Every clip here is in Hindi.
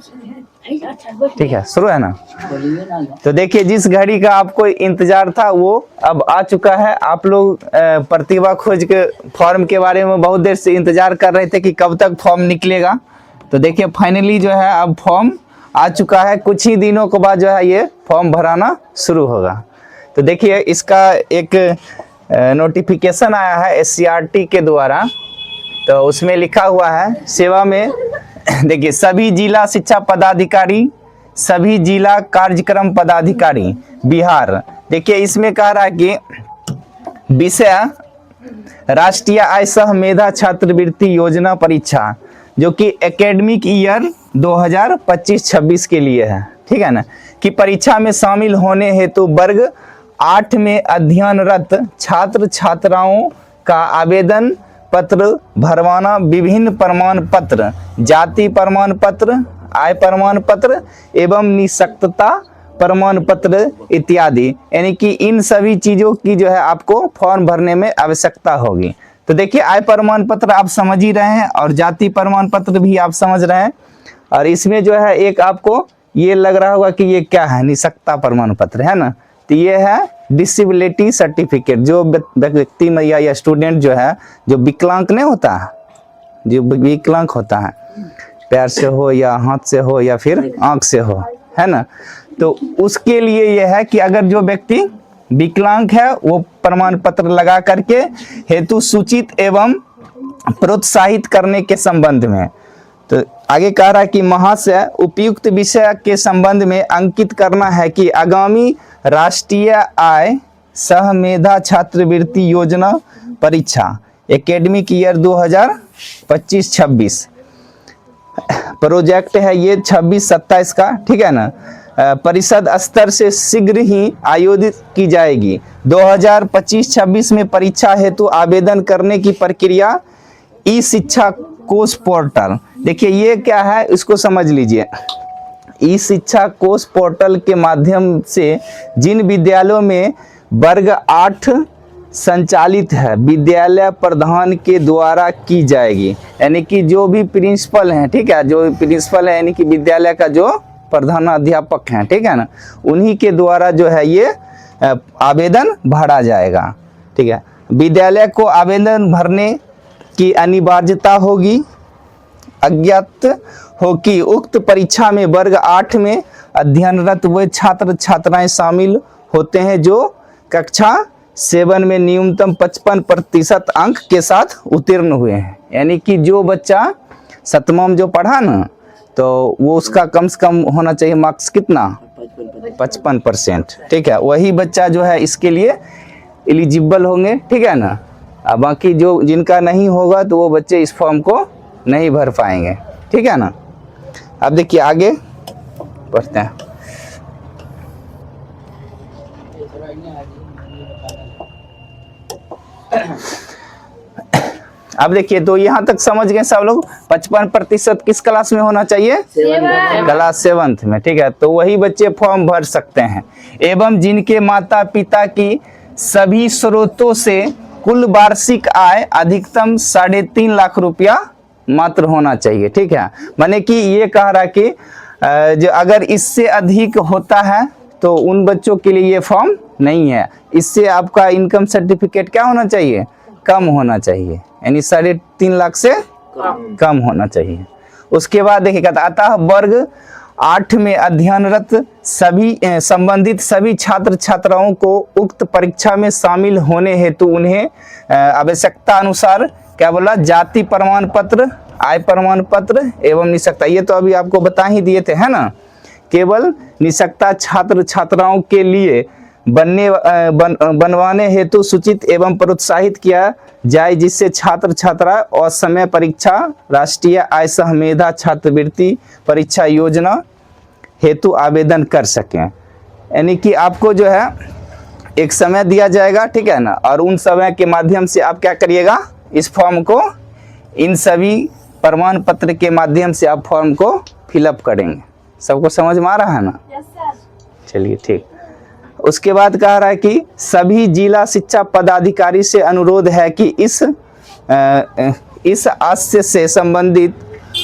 ठीक है, शुरू है ना। तो देखिए, जिस घड़ी का आपको इंतजार था वो अब आ चुका है। आप लोग प्रतिभा खोज के फॉर्म के बारे में बहुत देर से इंतजार कर रहे थे कि कब तक फॉर्म निकलेगा। तो देखिए फाइनली जो है अब फॉर्म आ चुका है। कुछ ही दिनों के बाद जो है ये फॉर्म भराना शुरू होगा। तो देखिए इसका एक नोटिफिकेशन आया है SCRT के द्वारा। तो उसमें लिखा हुआ है सेवा में देखिए सभी जिला शिक्षा पदाधिकारी, सभी जिला कार्यक्रम पदाधिकारी बिहार। देखिए इसमें कह रहा है कि विषय राष्ट्रीय आय सह मेधा छात्रवृत्ति योजना परीक्षा, जो कि एकेडमिक ईयर 2025-26 के लिए है, ठीक है ना, कि परीक्षा में शामिल होने हेतु वर्ग 8 में अध्ययनरत छात्र छात्राओं का आवेदन पत्र भरवाना, विभिन्न प्रमाण पत्र, जाति प्रमाण पत्र, आय प्रमाण पत्र एवं निःशक्तता प्रमाण पत्र इत्यादि, यानी कि इन सभी चीजों की जो है आपको फॉर्म भरने में आवश्यकता होगी। तो देखिए आय प्रमाण पत्र आप समझ ही रहे हैं और जाति प्रमाण पत्र भी आप समझ रहे हैं। और इसमें जो है एक आपको ये लग रहा होगा कि ये क्या है, निःशक्तता प्रमाण पत्र है ना। तो ये है डिसेबिलिटी सर्टिफिकेट। जो व्यक्ति में या स्टूडेंट जो है जो विकलांग नहीं होता है, जो विकलांग होता है, पैर से हो या हाथ से हो या फिर आंख से हो, है ना, तो उसके लिए यह है कि अगर जो व्यक्ति विकलांग है वो प्रमाण पत्र लगा करके हेतु सूचित एवं प्रोत्साहित करने के संबंध में। तो आगे कह रहा है कि महाशय उपयुक्त विषय के संबंध में अंकित करना है कि आगामी राष्ट्रीय आय सह मेधा छात्रवृत्ति योजना परीक्षा एकेडमिक ईयर 2025-26 प्रोजेक्ट है ये 26-27 का, ठीक है ना, परिषद स्तर से शीघ्र ही आयोजित की जाएगी। 2025-26 में परीक्षा हेतु आवेदन करने की प्रक्रिया ई शिक्षा कोश पोर्टल। देखिए ये क्या है इसको समझ लीजिए। ई शिक्षा कोश पोर्टल के माध्यम से जिन विद्यालयों में वर्ग 8 संचालित है विद्यालय प्रधान के द्वारा की जाएगी, यानी कि जो भी प्रिंसिपल हैं, ठीक है, जो प्रिंसिपल है यानी कि विद्यालय का जो प्रधान अध्यापक हैं, ठीक है ना, उन्हीं के द्वारा जो है ये आवेदन भरा जाएगा, ठीक है। विद्यालय को आवेदन भरने की अनिवार्यता होगी। अज्ञात हो कि उक्त परीक्षा में वर्ग 8 में अध्ययनरत वे छात्र छात्राएं शामिल होते हैं जो कक्षा 7 में न्यूनतम 55% अंक के साथ उत्तीर्ण हुए हैं। यानी कि जो बच्चा 7वां में जो पढ़ा ना, तो वो उसका कम से कम होना चाहिए मार्क्स कितना, 55%, ठीक है। वही बच्चा जो है इसके लिए एलिजिबल होंगे, ठीक है ना। अब बाकी जो जिनका नहीं होगा तो वो बच्चे इस फॉर्म को नहीं भर पाएंगे, ठीक है ना। अब देखिए आगे पढ़ते हैं। अब देखिए तो यहाँ तक समझ गए सब लोग। 55% किस क्लास में होना चाहिए, क्लास 7th में, ठीक है। तो वही बच्चे फॉर्म भर सकते हैं। एवं जिनके माता पिता की सभी स्रोतों से कुल वार्षिक आय अधिकतम 3.5 लाख रुपया मात्र होना चाहिए, ठीक है। माने कि ये कह रहा कि जो अगर इससे अधिक होता है तो उन बच्चों के लिए ये फॉर्म नहीं है। इससे आपका इनकम सर्टिफिकेट क्या होना चाहिए, कम होना चाहिए, यानी 3.5 लाख से कम होना चाहिए। उसके बाद देखिए अतः वर्ग 8 में अध्ययनरत सभी संबंधित सभी छात्र छात्राओं को उक्त परीक्षा में शामिल होने हेतु उन्हें आवश्यकता अनुसार क्या बोला, जाति प्रमाण पत्र, आय प्रमाण पत्र एवं निःशक्तता, ये तो अभी आपको बता ही दिए थे, है ना। केवल निःशक्तता छात्र छात्राओं के लिए बनवाने हेतु सूचित एवं प्रोत्साहित किया जाए, जिससे छात्र छात्रा असमय परीक्षा राष्ट्रीय आय सह मेधा छात्रवृत्ति परीक्षा योजना हेतु आवेदन कर सकें। यानी कि आपको जो है एक समय दिया जाएगा, ठीक है ना, और उन समय के माध्यम से आप क्या करिएगा, इस फॉर्म को, इन सभी प्रमाण पत्र के माध्यम से आप फॉर्म को फिलअप करेंगे। सबको समझ में आ रहा है ना? चलिए ठीक। उसके बाद कह रहा है कि सभी जिला शिक्षा पदाधिकारी से अनुरोध है कि इस आशय से संबंधित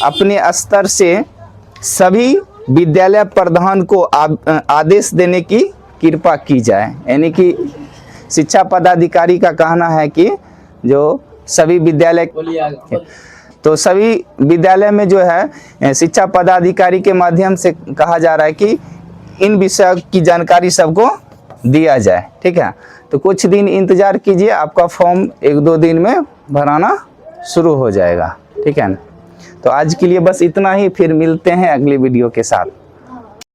अपने स्तर से सभी विद्यालय प्रधान को आदेश देने की कृपा की जाए। यानी कि शिक्षा पदाधिकारी का कहना है कि जो सभी विद्यालय, तो सभी विद्यालय में जो है शिक्षा पदाधिकारी के माध्यम से कहा जा रहा है कि इन विषयों की जानकारी सबको दिया जाए। ठीक है, तो कुछ दिन इंतजार कीजिए, आपका फॉर्म 1-2 दिन में भराना शुरू हो जाएगा। ठीक है ना, तो आज के लिए बस इतना ही, फिर मिलते हैं अगली वीडियो के साथ।